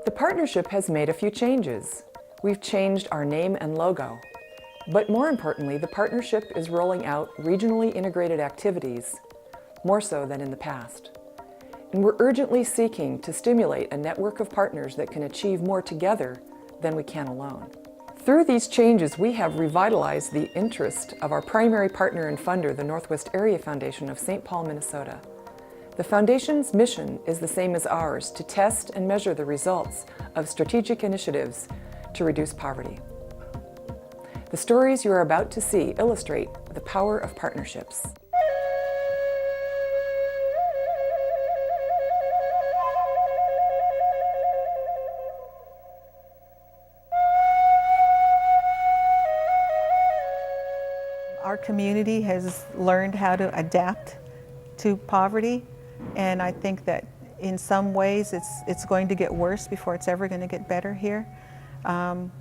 The partnership has made a few changes. We've changed our name and logo. But more importantly, the partnership is rolling out regionally integrated activities, more so than in the past. And we're urgently seeking to stimulate a network of partners that can achieve more together than we can alone. Through these changes, we have revitalized the interest of our primary partner and funder, the Northwest Area Foundation of St. Paul, Minnesota. The Foundation's mission is the same as ours, to test and measure the results of strategic initiatives to reduce poverty. The stories you are about to see illustrate the power of partnerships. Our community has learned how to adapt to poverty, and I think that in some ways it's going to get worse before it's ever going to get better here.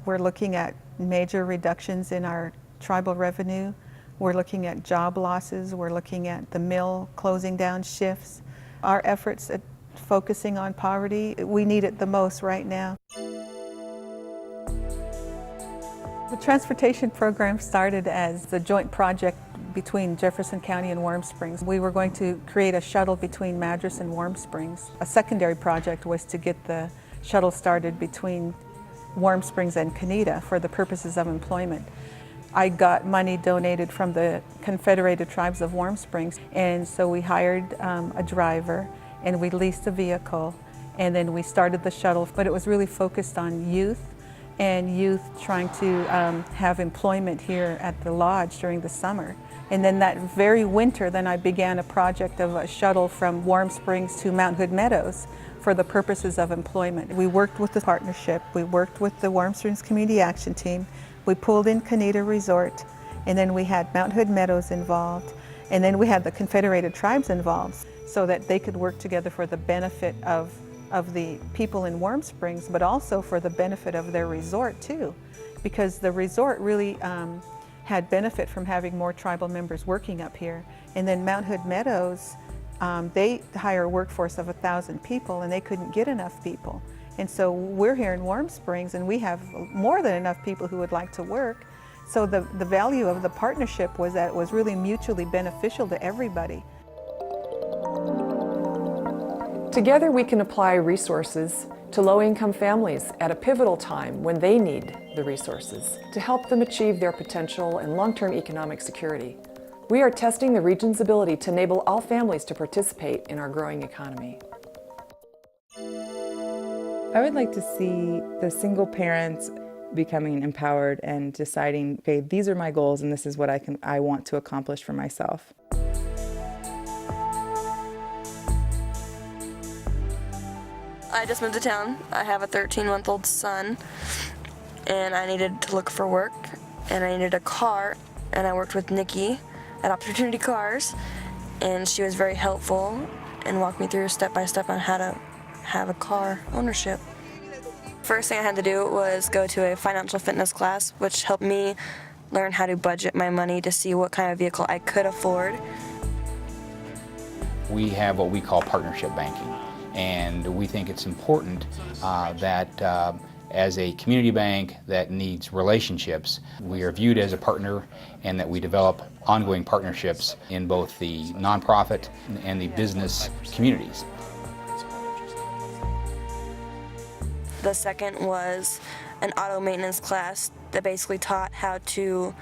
We're looking at major reductions in our tribal revenue. We're looking at job losses. We're looking at the mill closing down shifts. Our efforts at focusing on poverty, we need it the most right now. The transportation program started as a joint project between Jefferson County and Warm Springs. We were going to create a shuttle between Madras and Warm Springs. A secondary project was to get the shuttle started between Warm Springs and Canida for the purposes of employment. I got money donated from the Confederated Tribes of Warm Springs, and so we hired a driver and we leased a vehicle, and then we started the shuttle, but it was really focused on youth and youth trying to have employment here at the lodge during the summer. And then that very winter, then I began a project of a shuttle from Warm Springs to Mount Hood Meadows for the purposes of employment. We worked with the partnership, we worked with the Warm Springs Community Action Team, we pulled in Canida Resort, and then we had Mount Hood Meadows involved, and then we had the Confederated Tribes involved so that they could work together for the benefit of the people in Warm Springs, but also for the benefit of their resort too, because the resort really had benefit from having more tribal members working up here. And then Mount Hood Meadows, they hire a workforce of 1,000 people and they couldn't get enough people. And so we're here in Warm Springs and we have more than enough people who would like to work. So the value of the partnership was that it was really mutually beneficial to everybody. Together we can apply resources to low-income families at a pivotal time when they need the resources to help them achieve their potential and long-term economic security. We are testing the region's ability to enable all families to participate in our growing economy. I would like to see the single parents becoming empowered and deciding, okay, these are my goals and this is what I want to accomplish for myself. I just moved to town. I have a 13-month-old son, and I needed to look for work, and I needed a car, and I worked with Nikki at Opportunity Cars, and she was very helpful and walked me through step by step on how to have a car ownership. First thing I had to do was go to a financial fitness class, which helped me learn how to budget my money to see what kind of vehicle I could afford. We have what we call partnership banking. And we think it's important that as a community bank that needs relationships, we are viewed as a partner and that we develop ongoing partnerships in both the nonprofit and the business communities. The second was an auto maintenance class that basically taught how to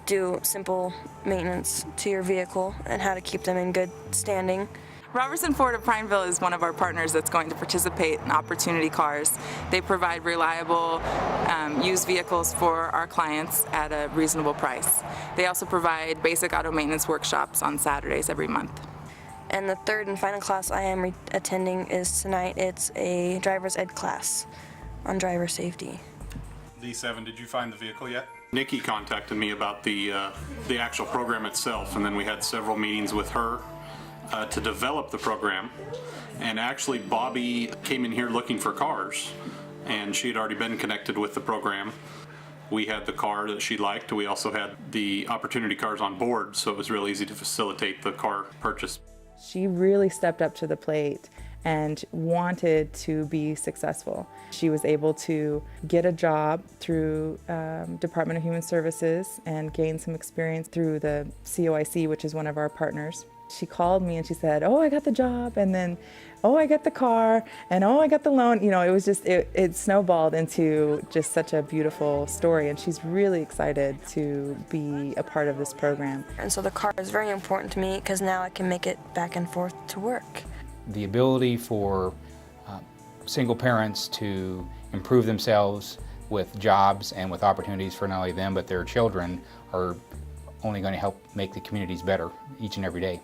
do simple maintenance to your vehicle and how to keep them in good standing. Robertson Ford of Prineville is one of our partners that's going to participate in Opportunity Cars. They provide reliable used vehicles for our clients at a reasonable price. They also provide basic auto maintenance workshops on Saturdays every month. And the third and final class I am attending is tonight. It's a driver's ed class on driver safety. Lisa, Evan, did you find the vehicle yet? Nikki contacted me about the actual program itself, and then we had several meetings with her to develop the program. And actually Bobby came in here looking for cars, and she had already been connected with the program. We had the car that she liked. We also had the Opportunity Cars on board, so it was real easy to facilitate the car purchase. She really stepped up to the plate and wanted to be successful. She was able to get a job through Department of Human Services and gain some experience through the COIC, which is one of our partners. She called me and she said, oh, I got the job, and then, oh, I got the car, and oh, I got the loan. You know, it was just, it snowballed into just such a beautiful story, and she's really excited to be a part of this program. And so the car is very important to me because now I can make it back and forth to work. The ability for single parents to improve themselves with jobs and with opportunities for not only them but their children are only going to help make the communities better each and every day.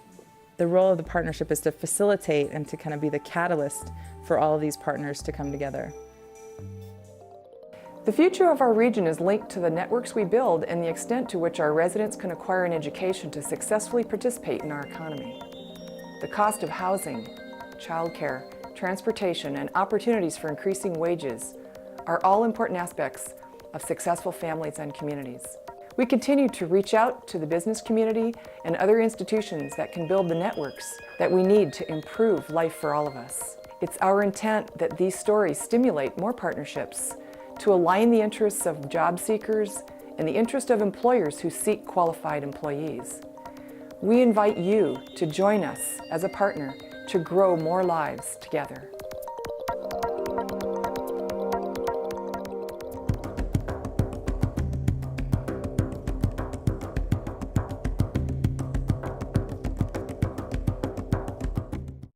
The role of the partnership is to facilitate and to kind of be the catalyst for all of these partners to come together. The future of our region is linked to the networks we build and the extent to which our residents can acquire an education to successfully participate in our economy. The cost of housing, childcare, transportation, and opportunities for increasing wages are all important aspects of successful families and communities. We continue to reach out to the business community and other institutions that can build the networks that we need to improve life for all of us. It's our intent that these stories stimulate more partnerships to align the interests of job seekers and the interest of employers who seek qualified employees. We invite you to join us as a partner to grow more lives together.